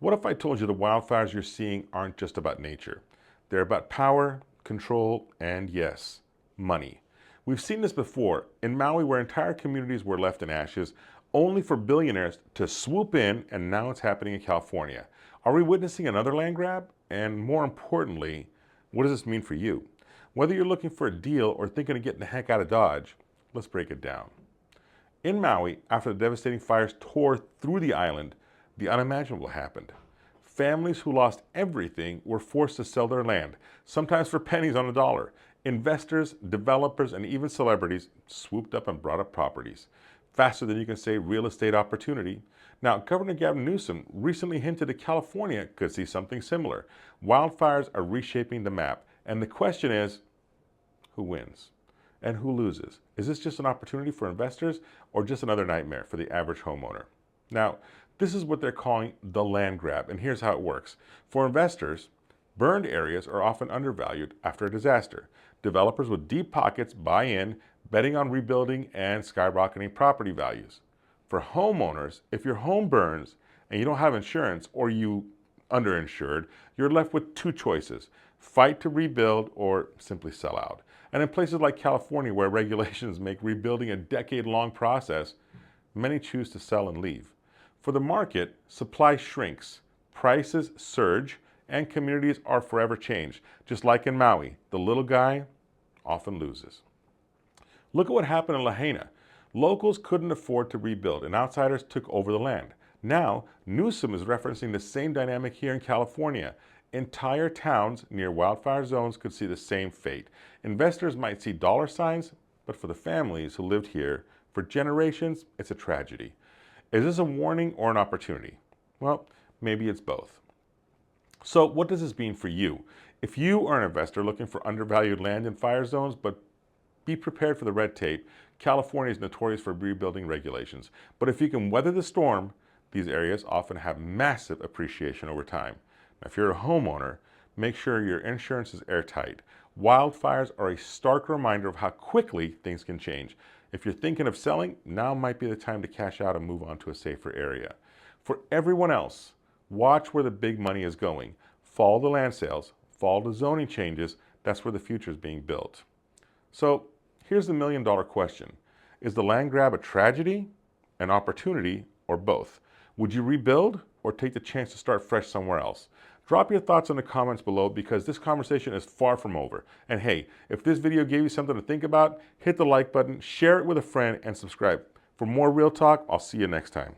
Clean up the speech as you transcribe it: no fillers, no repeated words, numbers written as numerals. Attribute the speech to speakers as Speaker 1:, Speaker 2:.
Speaker 1: What if I told you the wildfires you're seeing aren't just about nature? They're about power, control, and yes, money. We've seen this before in Maui where entire communities were left in ashes only for billionaires to swoop in, and now it's happening in California. Are we witnessing another land grab? And more importantly, what does this mean for you? Whether you're looking for a deal or thinking of getting the heck out of Dodge, let's break it down. In Maui, after the devastating fires tore through the island, the unimaginable happened. Families who lost everything were forced to sell their land, sometimes for pennies on a dollar. Investors, developers, and even celebrities swooped up and brought up properties, faster than you can say real estate opportunity. Now, Governor Gavin Newsom recently hinted that California could see something similar. Wildfires are reshaping the map, and the question is, who wins? And who loses? Is this just an opportunity for investors or just another nightmare for the average homeowner? Now, this is what they're calling the land grab, and here's how it works. For investors, burned areas are often undervalued after a disaster. Developers with deep pockets buy in, betting on rebuilding and skyrocketing property values. For homeowners, if your home burns and you don't have insurance or you underinsured, you're left with two choices: fight to rebuild or simply sell out. And in places like California, where regulations make rebuilding a decade-long process, many choose to sell and leave. For the market, supply shrinks, prices surge, and communities are forever changed. Just like in Maui, the little guy often loses. Look at what happened in Lahaina. Locals couldn't afford to rebuild, and outsiders took over the land. Now, Newsom is referencing the same dynamic here in California. Entire towns near wildfire zones could see the same fate. Investors might see dollar signs, but for the families who lived here for generations, it's a tragedy. Is this a warning or an opportunity? Well, maybe it's both. So what does this mean for you? If you are an investor looking for undervalued land in fire zones, but be prepared for the red tape, California is notorious for rebuilding regulations. But if you can weather the storm, these areas often have massive appreciation over time. Now, if you're a homeowner, make sure your insurance is airtight. Wildfires are a stark reminder of how quickly things can change. If you're thinking of selling, now might be the time to cash out and move on to a safer area. For everyone else, watch where the big money is going. Follow the land sales, follow the zoning changes. That's where the future is being built. So here's the million-dollar question. Is the land grab a tragedy, an opportunity, or both? Would you rebuild or take the chance to start fresh somewhere else? Drop your thoughts in the comments below because this conversation is far from over. And hey, if this video gave you something to think about, hit the like button, share it with a friend, and subscribe. For more Real Talk, I'll see you next time.